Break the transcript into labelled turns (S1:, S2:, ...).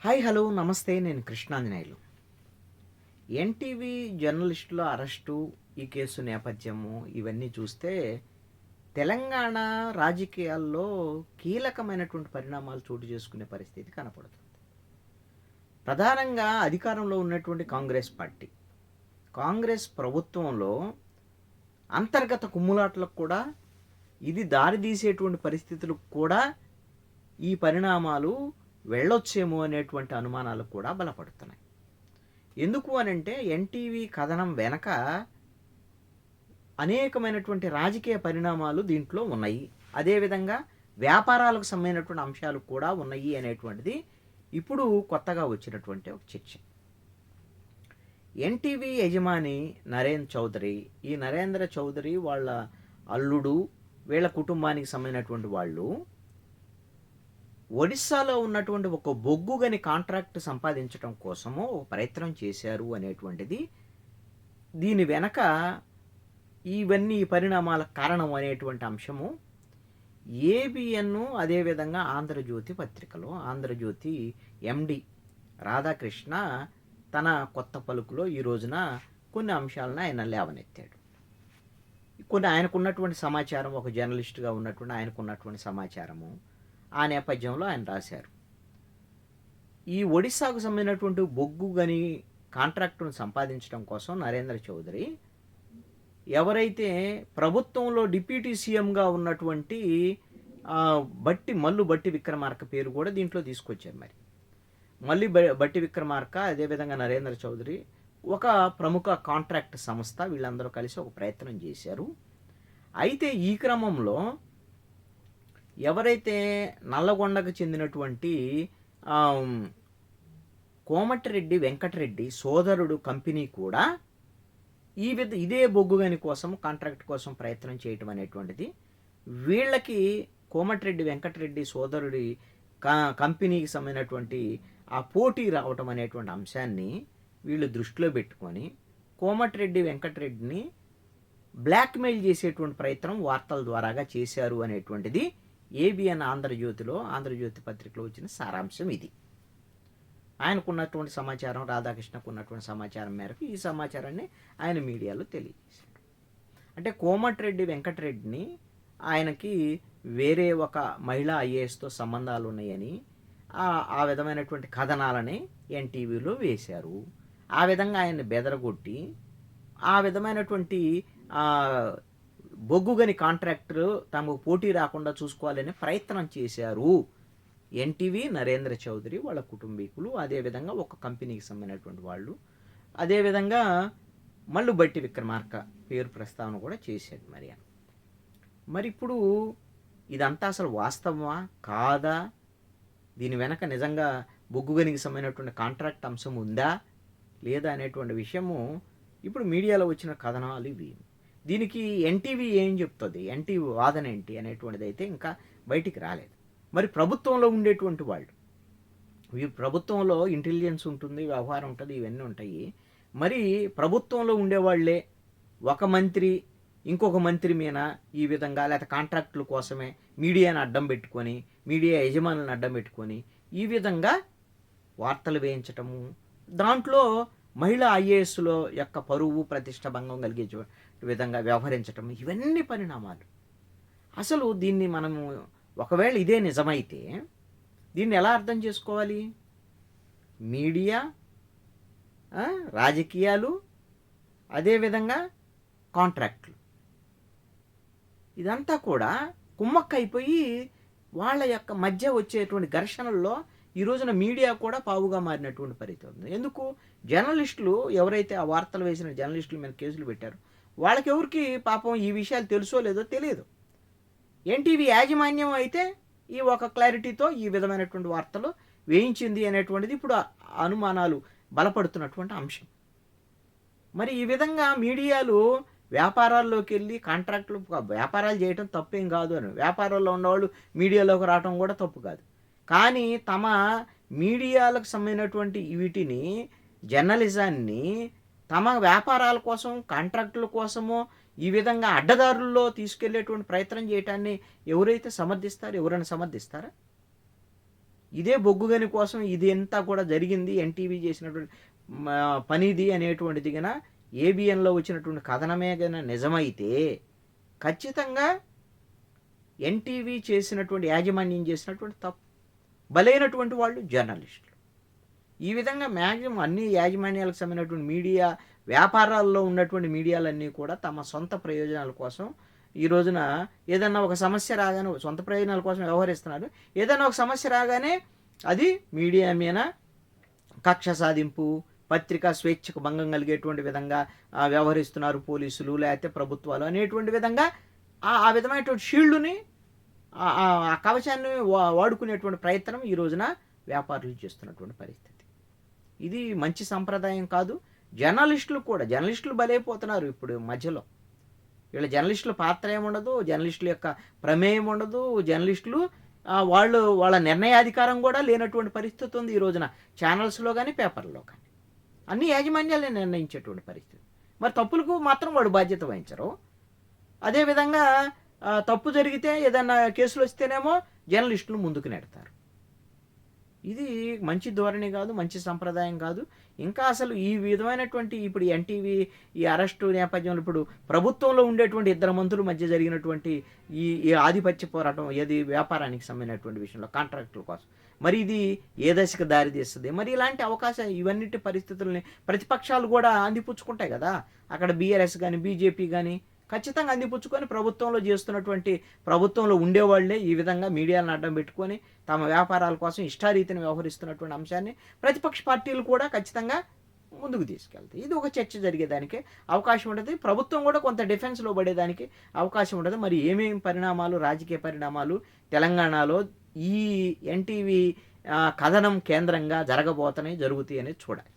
S1: Hi hello నమస్తే నేను Krishnanjaneyulu. NTV జర్నలిస్టుల అరెస్టు, ఈ కేసు నేపథ్యము ఇవన్నీ చూస్తే తెలంగాణ రాజకీయాల్లో కీలకమైనటువంటి పరిణామాలు చోటు చేసుకునే పరిస్థితి కనపడుతుంది. ప్రధానంగా అధికారంలో ఉన్నటువంటి కాంగ్రెస్ పార్టీ, కాంగ్రెస్ ప్రభుత్వంలో అంతర్గత కుమ్ములాట్లకు కూడా ఇది దారితీసేటువంటి పరిస్థితులకు కూడా ఈ పరిణామాలు వెళ్ళొచ్చేమో అనేటువంటి అనుమానాలు కూడా బలపడుతున్నాయి. ఎందుకు అనంటే ఎన్టీవీ కథనం వెనక అనేకమైనటువంటి రాజకీయ పరిణామాలు దీంట్లో ఉన్నాయి, అదేవిధంగా వ్యాపారాలకు సంబంధించినటువంటి అంశాలు కూడా ఉన్నాయి అనేటువంటిది ఇప్పుడు కొత్తగా వచ్చినటువంటి ఒక చర్చ. ఎన్టీవీ యజమాని నరేంద్ర చౌదరి, ఈ నరేంద్ర చౌదరి వాళ్ళ అల్లుడు, వీళ్ళ కుటుంబానికి సంబంధించినటువంటి వాళ్ళు ఒడిస్సాలో ఉన్నటువంటి ఒక బొగ్గు గని కాంట్రాక్ట్ సంపాదించడం కోసము ఒక ప్రయత్నం చేశారు అనేటువంటిది దీని వెనక ఇవన్నీ పరిణామాల కారణం అనేటువంటి అంశము ఏబిఎన్, అదేవిధంగా ఆంధ్రజ్యోతి పత్రికలో ఆంధ్రజ్యోతి ఎండి రాధాకృష్ణ తన కొత్త పలుకులో ఈ రోజున కొన్ని అంశాలను ఆయన లేవనెత్తాడు. కొన్ని ఆయనకున్నటువంటి సమాచారం, ఒక జర్నలిస్ట్గా ఉన్నటువంటి ఆయనకున్నటువంటి సమాచారము, ఆ నేపథ్యంలో ఆయన రాశారు. ఈ ఒడిస్సాకు సంబంధించినటువంటి బొగ్గు గని కాంట్రాక్టును సంపాదించడం కోసం నరేంద్ర చౌదరి ఎవరైతే ప్రభుత్వంలో డిప్యూటీ సీఎంగా ఉన్నటువంటి బట్టి విక్రమార్క పేరు కూడా దీంట్లో తీసుకొచ్చారు. మరి బట్టి విక్రమార్క, అదేవిధంగా నరేంద్ర చౌదరి, ఒక ప్రముఖ కాంట్రాక్ట్ సంస్థ, వీళ్ళందరూ కలిసి ఒక ప్రయత్నం చేశారు. అయితే ఈ క్రమంలో ఎవరైతే నల్లగొండకు చెందినటువంటి కోమటిరెడ్డి వెంకటరెడ్డి సోదరుడు కంపెనీ కూడా ఇదే బొగ్గు గని కోసం కాంట్రాక్ట్ కోసం ప్రయత్నం చేయటం అనేటువంటిది, వీళ్ళకి కోమటిరెడ్డి వెంకటరెడ్డి సోదరుడి కంపెనీకి సంబంధించినటువంటి ఆ పోటీ రావటం అనేటువంటి అంశాన్ని వీళ్ళు దృష్టిలో పెట్టుకొని కోమటిరెడ్డి వెంకటరెడ్డిని బ్లాక్మెయిల్ చేసేటువంటి ప్రయత్నం వార్తల ద్వారాగా చేశారు అనేటువంటిది ఏబిఎన్ ఆంధ్రజ్యోతి పత్రికలో వచ్చిన సారాంశం. ఇది ఆయనకున్నటువంటి సమాచారం, రాధాకృష్ణకు ఉన్నటువంటి సమాచారం మేరకు ఈ సమాచారాన్ని ఆయన మీడియాలో తెలియజేశాడు. అంటే కోమటిరెడ్డి వెంకటరెడ్డిని ఆయనకి వేరే ఒక మహిళా ఐఏఎస్తో సంబంధాలు ఉన్నాయని ఆ విధమైనటువంటి కథనాలని ఎన్టీవీలో వేశారు. ఆ విధంగా ఆయన్ని బెదరగొట్టి ఆ విధమైనటువంటి బొగ్గుగని కాంట్రాక్టర్ తమకు పోటీ రాకుండా చూసుకోవాలనే ప్రయత్నం చేశారు ఎన్టీవీ, నరేంద్ర చౌదరి, వాళ్ళ కుటుంబీకులు, అదేవిధంగా ఒక కంపెనీకి సంబంధించినటువంటి వాళ్ళు, అదేవిధంగా బట్టి విక్రమార్క పేరు ప్రస్తావన కూడా చేశాడు. మరి ఇప్పుడు ఇదంతా అసలు వాస్తవమా కాదా, దీని వెనక నిజంగా బొగ్గుగనికి సంబంధించినటువంటి కాంట్రాక్ట్ అంశం ఉందా లేదా అనేటువంటి విషయము ఇప్పుడు మీడియాలో వచ్చిన కథనాలు ఇవి. దీనికి ఎన్టీవీ ఏం చెప్తుంది, ఎన్టీవీ వాదన ఏంటి అనేటువంటిది అయితే ఇంకా బయటికి రాలేదు. మరి ప్రభుత్వంలో ఉండేటువంటి వాళ్ళు, ఈ ప్రభుత్వంలో ఇంటెలిజెన్స్ ఉంటుంది, వ్యవహారం ఉంటుంది, ఇవన్నీ ఉంటాయి. మరి ప్రభుత్వంలో ఉండేవాళ్లే ఒక మంత్రి ఇంకొక మంత్రి మీద ఈ విధంగా, లేకపోతే కాంట్రాక్టుల కోసమే మీడియాను అడ్డం పెట్టుకొని, మీడియా యజమానులను అడ్డం పెట్టుకొని ఈ విధంగా వార్తలు వేయించటము, దాంట్లో మహిళా ఐఏఎస్లో యొక్క పరువు ప్రతిష్ట భంగం కలిగించే విధంగా వ్యవహరించటం, ఇవన్నీ పరిణామాలు. అసలు దీన్ని మనము ఒకవేళ ఇదే నిజమైతే దీన్ని ఎలా అర్థం చేసుకోవాలి? మీడియా, రాజకీయాలు, అదేవిధంగా కాంట్రాక్ట్లు, ఇదంతా కూడా కుమ్మక్కైపోయి వాళ్ళ యొక్క మధ్య వచ్చేటువంటి ఘర్షణల్లో ఈ రోజున మీడియా కూడా పావుగా మారినటువంటి పరిస్థితి ఉంది. ఎందుకు? జర్నలిస్టులు ఎవరైతే ఆ వార్తలు వేసిన జర్నలిస్టుల మీద కేసులు పెట్టారో వాళ్ళకెవరికి పాపం ఈ విషయాలు తెలుసో లేదో తెలియదు. ఎన్టీవీ యాజమాన్యం అయితే ఈ ఒక క్లారిటీతో ఈ విధమైనటువంటి వార్తలు వేయించింది అనేటువంటిది ఇప్పుడు అనుమానాలు బలపడుతున్నటువంటి అంశం. మరి ఈ విధంగా మీడియాలు వ్యాపారాల్లోకి వెళ్ళి కాంట్రాక్టులు, వ్యాపారాలు చేయటం తప్పేం కాదు అని, వ్యాపారాల్లో ఉన్నవాళ్ళు మీడియాలోకి రావడం కూడా తప్పు కాదు. కానీ తమ మీడియాలకు సంబంధించినటువంటి వీటిని, జర్నలిజాన్ని తమ వ్యాపారాల కోసం, కాంట్రాక్టుల కోసమో ఈ విధంగా అడ్డదారుల్లో తీసుకెళ్లేటువంటి ప్రయత్నం చేయటాన్ని ఎవరైనా సమర్థిస్తారా? ఇదే బొగ్గుగని కోసం ఇది అంతా కూడా జరిగింది, ఎన్టీవీ చేసినటువంటి పనిది అనేటువంటిది గన ఏబిఎన్లో వచ్చినటువంటి కథనమే గన నిజమైతే ఖచ్చితంగా ఎన్టీవీ చేసినటువంటి యాజమాన్యం చేసినటువంటి తప్పు. బలైనటువంటి వాళ్ళు జర్నలిస్టులు. ఈ విధంగా మ్యాక్సిమం అన్ని యాజమాన్యాలకు సంబంధించినటువంటి మీడియా, వ్యాపారాల్లో ఉన్నటువంటి మీడియాలన్నీ కూడా తమ సొంత ప్రయోజనాల కోసం ఈ రోజున ఏదన్నా ఒక సమస్య రాగానే సొంత ప్రయోజనాల కోసం వ్యవహరిస్తున్నారు. ఏదన్నా ఒక సమస్య రాగానే అది మీడియా మీద కక్ష సాధింపు, పత్రికా స్వేచ్ఛకు భంగం కలిగేటువంటి విధంగా వ్యవహరిస్తున్నారు పోలీసులు లేకపోతే ప్రభుత్వాలు అనేటువంటి విధంగా ఆ విధమైనటువంటి షీల్డ్ని, ఆ కవచాన్ని వాడుకునేటువంటి ప్రయత్నం ఈ రోజున వ్యాపారులు చేస్తున్నటువంటి పరిస్థితి. ఇది మంచి సంప్రదాయం కాదు. జర్నలిస్టులు బలైపోతున్నారు ఇప్పుడు మధ్యలో. వీళ్ళ జర్నలిస్టుల పాత్ర ఏముండదు, జర్నలిస్టుల యొక్క ప్రమేయం ఉండదు, జర్నలిస్టులు వాళ్ళ నిర్ణయాధికారం కూడా లేనటువంటి పరిస్థితి ఉంది ఈ రోజున ఛానల్స్లో కానీ పేపర్లో కానీ. అన్ని యాజమాన్యాలే నిర్ణయించేటువంటి పరిస్థితి. మరి తప్పులకు మాత్రం వాడు బాధ్యత వహించరు. అదేవిధంగా తప్పు జరిగితే ఏదన్నా కేసులు వస్తేనేమో జర్నలిస్టులు ముందుకు నెడతారు. ఇది మంచి ధోరణి కాదు, మంచి సంప్రదాయం కాదు. ఇంకా అసలు ఈ విధమైనటువంటి ఇప్పుడు ఎన్టీవీ ఈ అరెస్టు నేపథ్యంలో ఇప్పుడు ప్రభుత్వంలో ఉండేటువంటి ఇద్దరు మంత్రుల మధ్య జరిగినటువంటి ఈ ఆధిపత్య పోరాటం ఏది వ్యాపారానికి సంబంధించినటువంటి విషయంలో కాంట్రాక్టుల కోసం మరి ఇది ఏ దశకు దారితీస్తుంది? మరి ఇలాంటి అవకాశం ఇవన్నిటి పరిస్థితుల్ని ప్రతిపక్షాలు కూడా అందిపుచ్చుకుంటాయి కదా. అక్కడ బీఆర్ఎస్ కానీ బీజేపీ కానీ ఖచ్చితంగా అందిపుచ్చుకొని ప్రభుత్వంలో ఉండేవాళ్లే ఈ విధంగా మీడియాలను అడ్డం పెట్టుకొని తమ వ్యాపారాల కోసం ఇష్టారీతిని వ్యవహరిస్తున్నటువంటి అంశాన్ని ప్రతిపక్ష పార్టీలు కూడా ఖచ్చితంగా ముందుకు తీసుకెళ్తాయి. ఇది ఒక చర్చ జరిగేదానికి అవకాశం ఉంటుంది. ప్రభుత్వం కూడా కొంత డిఫెన్స్లో పడేదానికి అవకాశం ఉంటుంది. మరి ఏమేమి పరిణామాలు, రాజకీయ పరిణామాలు తెలంగాణలో ఈ ఎన్టీవీ కథనం కేంద్రంగా జరుగుతాయి అనేది చూడాలి.